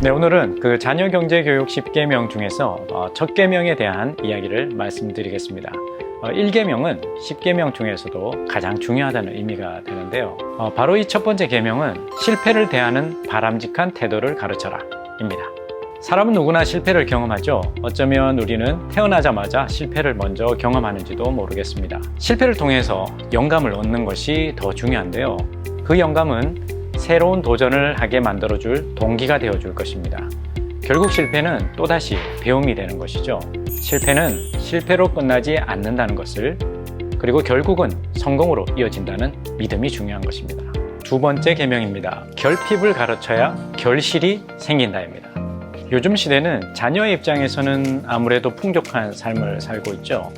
네, 오늘은 그 자녀 경제 교육 10계명 중에서 첫 계명에 대한 이야기를 말씀드리겠습니다. 1계명은 10계명 중에서도 가장 중요하다는 의미가 되는데요. 바로 이 첫 번째 계명은 실패를 대하는 바람직한 태도를 가르쳐라 입니다. 사람은 누구나 실패를 경험하죠. 어쩌면 우리는 태어나자마자 실패를 먼저 경험하는지도 모르겠습니다. 실패를 통해서 영감을 얻는 것이 더 중요한데요. 그 영감은 새로운 도전을 하게 만들어줄 동기가 되어줄 것입니다. 결국 실패는 또다시 배움이 되는 것이죠. 실패는 실패로 끝나지 않는다는 것을, 그리고 결국은 성공으로 이어진다는 믿음이 중요한 것입니다. 두 번째 계명입니다. 결핍을 가르쳐야 결실이 생긴다입니다. 요즘 시대는 자녀의 입장에서는 아무래도 풍족한 삶을 살고 있죠.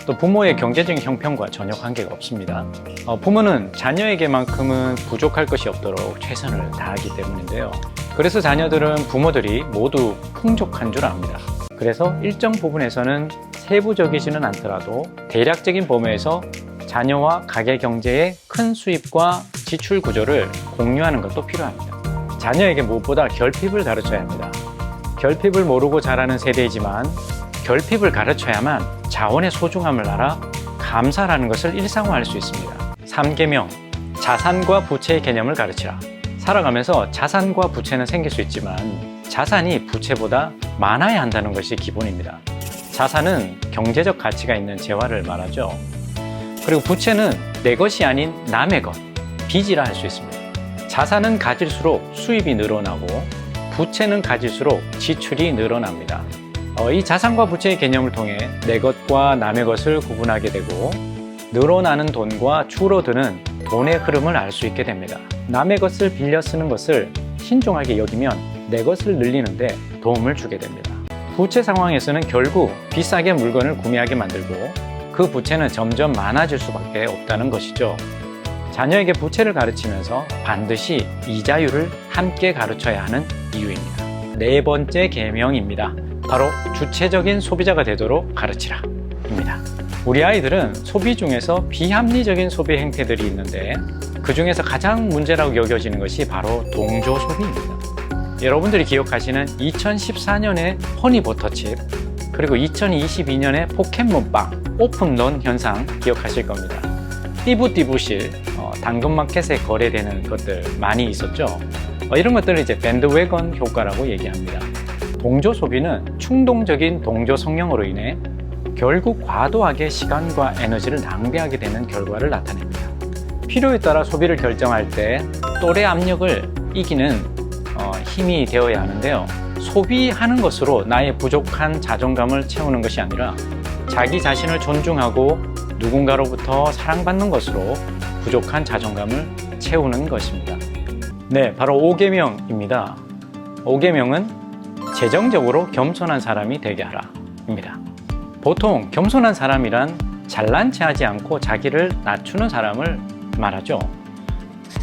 또 부모의 경제적인 형편과 전혀 관계가 없습니다. 부모는 자녀에게만큼은 부족할 것이 없도록 최선을 다하기 때문인데요. 그래서 자녀들은 부모들이 모두 풍족한 줄 압니다. 그래서 일정 부분에서는 세부적이지는 않더라도 대략적인 범위에서 자녀와 가계 경제의 큰 수입과 지출 구조를 공유하는 것도 필요합니다. 자녀에게 무엇보다 결핍을 가르쳐야 합니다. 결핍을 모르고 자라는 세대이지만 결핍을 가르쳐야만 자원의 소중함을 알아 감사라는 것을 일상화할 수 있습니다. 3계명, 자산과 부채의 개념을 가르치라. 살아가면서 자산과 부채는 생길 수 있지만 자산이 부채보다 많아야 한다는 것이 기본입니다. 자산은 경제적 가치가 있는 재화를 말하죠. 그리고 부채는 내 것이 아닌 남의 것, 빚이라 할 수 있습니다. 자산은 가질수록 수입이 늘어나고 부채는 가질수록 지출이 늘어납니다. 이 자산과 부채의 개념을 통해 내 것과 남의 것을 구분하게 되고 늘어나는 돈과 줄어드는 돈의 흐름을 알 수 있게 됩니다. 남의 것을 빌려 쓰는 것을 신중하게 여기면 내 것을 늘리는데 도움을 주게 됩니다. 부채 상황에서는 결국 비싸게 물건을 구매하게 만들고 그 부채는 점점 많아질 수밖에 없다는 것이죠. 자녀에게 부채를 가르치면서 반드시 이자율을 함께 가르쳐야 하는 이유입니다. 네 번째 계명입니다. 바로 주체적인 소비자가 되도록 가르치라 입니다. 우리 아이들은 소비 중에서 비합리적인 소비 행태들이 있는데 그 중에서 가장 문제라고 여겨지는 것이 바로 동조 소비입니다. 여러분들이 기억하시는 2014년의 허니버터칩, 그리고 2022년의 포켓몬빵 오픈런 현상 기억하실 겁니다. 띠부띠부실 당근마켓에 거래되는 것들 많이 있었죠. 이런 것들을 이제 밴드웨건 효과라고 얘기합니다. 동조 소비는 충동적인 동조 성향으로 인해 결국 과도하게 시간과 에너지를 낭비하게 되는 결과를 나타냅니다. 필요에 따라 소비를 결정할 때 또래 압력을 이기는 힘이 되어야 하는데요. 소비하는 것으로 나의 부족한 자존감을 채우는 것이 아니라 자기 자신을 존중하고 누군가로부터 사랑받는 것으로 부족한 자존감을 채우는 것입니다. 네, 바로 5계명입니다. 5계명은 재정적으로 겸손한 사람이 되게 하라 입니다. 보통 겸손한 사람이란 잘난 체 하지 않고 자기를 낮추는 사람을 말하죠.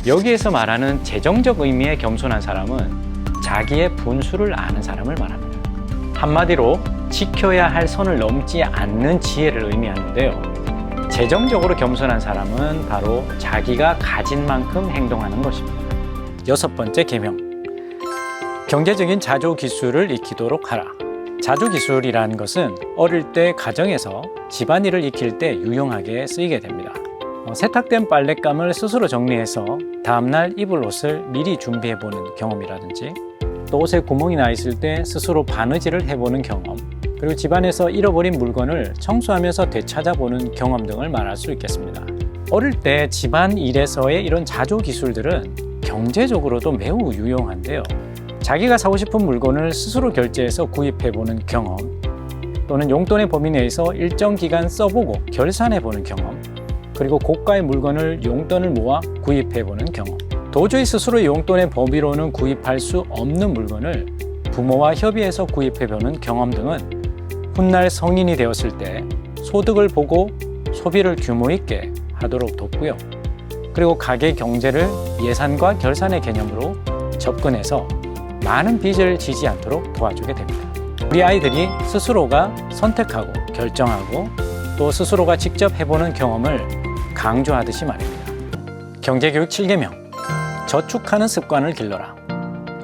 여기에서 말하는 재정적 의미의 겸손한 사람은 자기의 분수를 아는 사람을 말합니다. 한마디로 지켜야 할 선을 넘지 않는 지혜를 의미하는데요. 재정적으로 겸손한 사람은 바로 자기가 가진 만큼 행동하는 것입니다. 여섯 번째 계명, 경제적인 자조기술을 익히도록 하라. 자조기술이라는 것은 어릴 때 가정에서 집안일을 익힐 때 유용하게 쓰이게 됩니다. 세탁된 빨랫감을 스스로 정리해서 다음날 입을 옷을 미리 준비해보는 경험이라든지, 또 옷에 구멍이 나 있을 때 스스로 바느질을 해보는 경험, 그리고 집안에서 잃어버린 물건을 청소하면서 되찾아보는 경험 등을 말할 수 있겠습니다. 어릴 때 집안일에서의 이런 자조기술들은 경제적으로도 매우 유용한데요. 자기가 사고 싶은 물건을 스스로 결제해서 구입해보는 경험, 또는 용돈의 범위 내에서 일정 기간 써보고 결산해보는 경험, 그리고 고가의 물건을 용돈을 모아 구입해보는 경험, 도저히 스스로 용돈의 범위로는 구입할 수 없는 물건을 부모와 협의해서 구입해보는 경험 등은 훗날 성인이 되었을 때 소득을 보고 소비를 규모 있게 하도록 돕고요. 그리고 가계 경제를 예산과 결산의 개념으로 접근해서 많은 빚을 지지 않도록 도와주게 됩니다. 우리 아이들이 스스로가 선택하고 결정하고 또 스스로가 직접 해보는 경험을 강조하듯이 말입니다. 경제교육 7계명, 저축하는 습관을 길러라.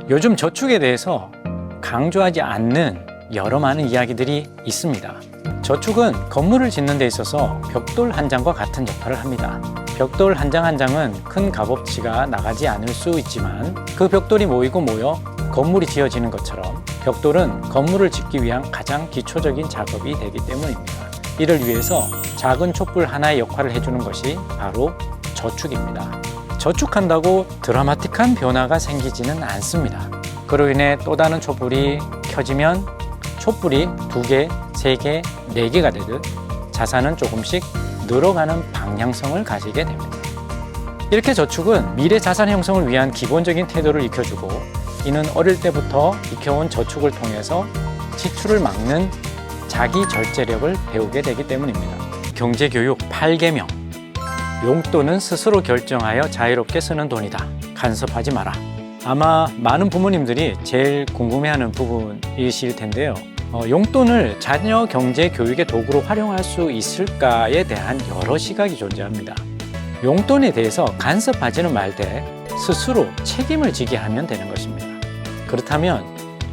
요즘 저축에 대해서 강조하지 않는 여러 많은 이야기들이 있습니다. 저축은 건물을 짓는 데 있어서 벽돌 한 장과 같은 역할을 합니다. 벽돌 한 장 한 장은 큰 값어치가 나가지 않을 수 있지만 그 벽돌이 모이고 모여 건물이 지어지는 것처럼 벽돌은 건물을 짓기 위한 가장 기초적인 작업이 되기 때문입니다. 이를 위해서 작은 촛불 하나의 역할을 해주는 것이 바로 저축입니다. 저축한다고 드라마틱한 변화가 생기지는 않습니다. 그로 인해 또 다른 촛불이 켜지면 촛불이 2개, 3개, 4개가 되듯 자산은 조금씩 늘어가는 방향성을 가지게 됩니다. 이렇게 저축은 미래 자산 형성을 위한 기본적인 태도를 익혀주고 이는 어릴 때부터 익혀온 저축을 통해서 지출을 막는 자기 절제력을 배우게 되기 때문입니다. 경제교육 8계명, 용돈은 스스로 결정하여 자유롭게 쓰는 돈이다. 간섭하지 마라. 아마 많은 부모님들이 제일 궁금해하는 부분이실 텐데요. 용돈을 자녀 경제 교육의 도구로 활용할 수 있을까에 대한 여러 시각이 존재합니다. 용돈에 대해서 간섭하지는 말되 스스로 책임을 지게 하면 되는 것입니다. 그렇다면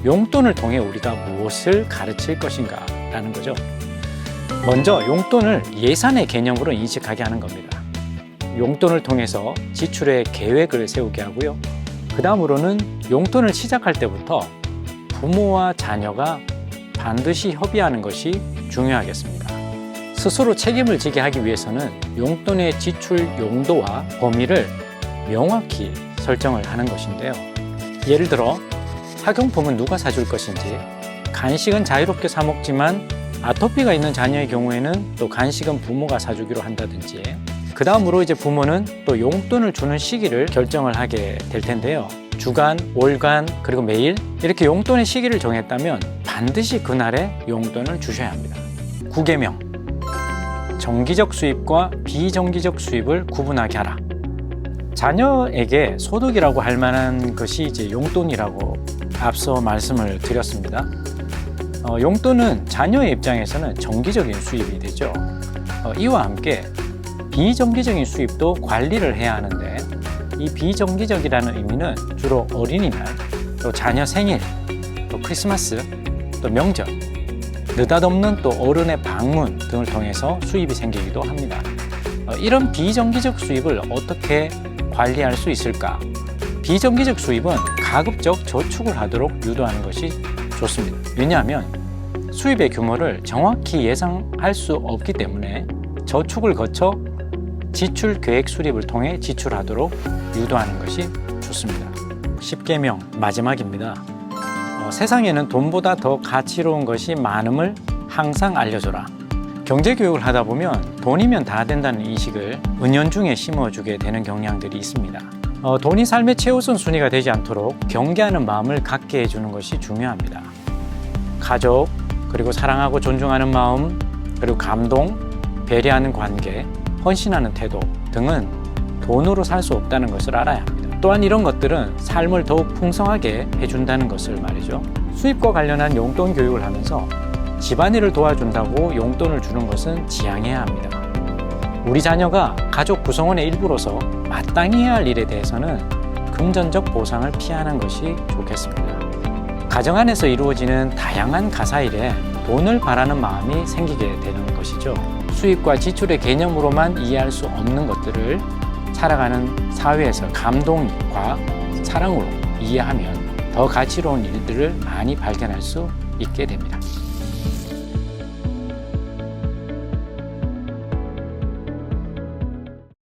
용돈을 통해 우리가 무엇을 가르칠 것인가 라는 거죠. 먼저 용돈을 예산의 개념으로 인식하게 하는 겁니다. 용돈을 통해서 지출의 계획을 세우게 하고요. 그 다음으로는 용돈을 시작할 때부터 부모와 자녀가 반드시 협의하는 것이 중요하겠습니다. 스스로 책임을 지게 하기 위해서는 용돈의 지출 용도와 범위를 명확히 설정을 하는 것인데요. 예를 들어 학용품은 누가 사줄 것인지, 간식은 자유롭게 사 먹지만 아토피가 있는 자녀의 경우에는 또 간식은 부모가 사주기로 한다든지, 그 다음으로 이제 부모는 또 용돈을 주는 시기를 결정을 하게 될 텐데요. 주간, 월간, 그리고 매일 이렇게 용돈의 시기를 정했다면 반드시 그날에 용돈을 주셔야 합니다. 9계명, 정기적 수입과 비정기적 수입을 구분하게 하라. 자녀에게 소득이라고 할 만한 것이 이제 용돈이라고 앞서 말씀을 드렸습니다. 용돈은 자녀의 입장에서는 정기적인 수입이 되죠. 이와 함께 비정기적인 수입도 관리를 해야 하는데 이 비정기적이라는 의미는 주로 어린이날, 또 자녀 생일, 또 크리스마스, 또 명절, 느닷없는 또 어른의 방문 등을 통해서 수입이 생기기도 합니다. 이런 비정기적 수입을 어떻게 관리할 수 있을까? 비정기적 수입은 가급적 저축을 하도록 유도하는 것이 좋습니다. 왜냐하면 수입의 규모를 정확히 예상할 수 없기 때문에 저축을 거쳐 지출 계획 수립을 통해 지출하도록 유도하는 것이 좋습니다. 10계명 마지막입니다. 세상에는 돈보다 더 가치로운 것이 많음을 항상 알려줘라. 경제교육을 하다 보면 돈이면 다 된다는 인식을 은연중에 심어주게 되는 경향들이 있습니다. 돈이 삶의 최우선 순위가 되지 않도록 경계하는 마음을 갖게 해주는 것이 중요합니다. 가족, 그리고 사랑하고 존중하는 마음, 그리고 감동, 배려하는 관계, 헌신하는 태도 등은 돈으로 살 수 없다는 것을 알아야 합니다. 또한 이런 것들은 삶을 더욱 풍성하게 해준다는 것을 말이죠. 수입과 관련한 용돈 교육을 하면서 집안일을 도와준다고 용돈을 주는 것은 지양해야 합니다. 우리 자녀가 가족 구성원의 일부로서 마땅히 해야 할 일에 대해서는 금전적 보상을 피하는 것이 좋겠습니다. 가정 안에서 이루어지는 다양한 가사일에 돈을 바라는 마음이 생기게 되는 것이죠. 수입과 지출의 개념으로만 이해할 수 없는 것들을 살아가는 사회에서 감동과 사랑으로 이해하면 더 가치로운 일들을 많이 발견할 수 있게 됩니다.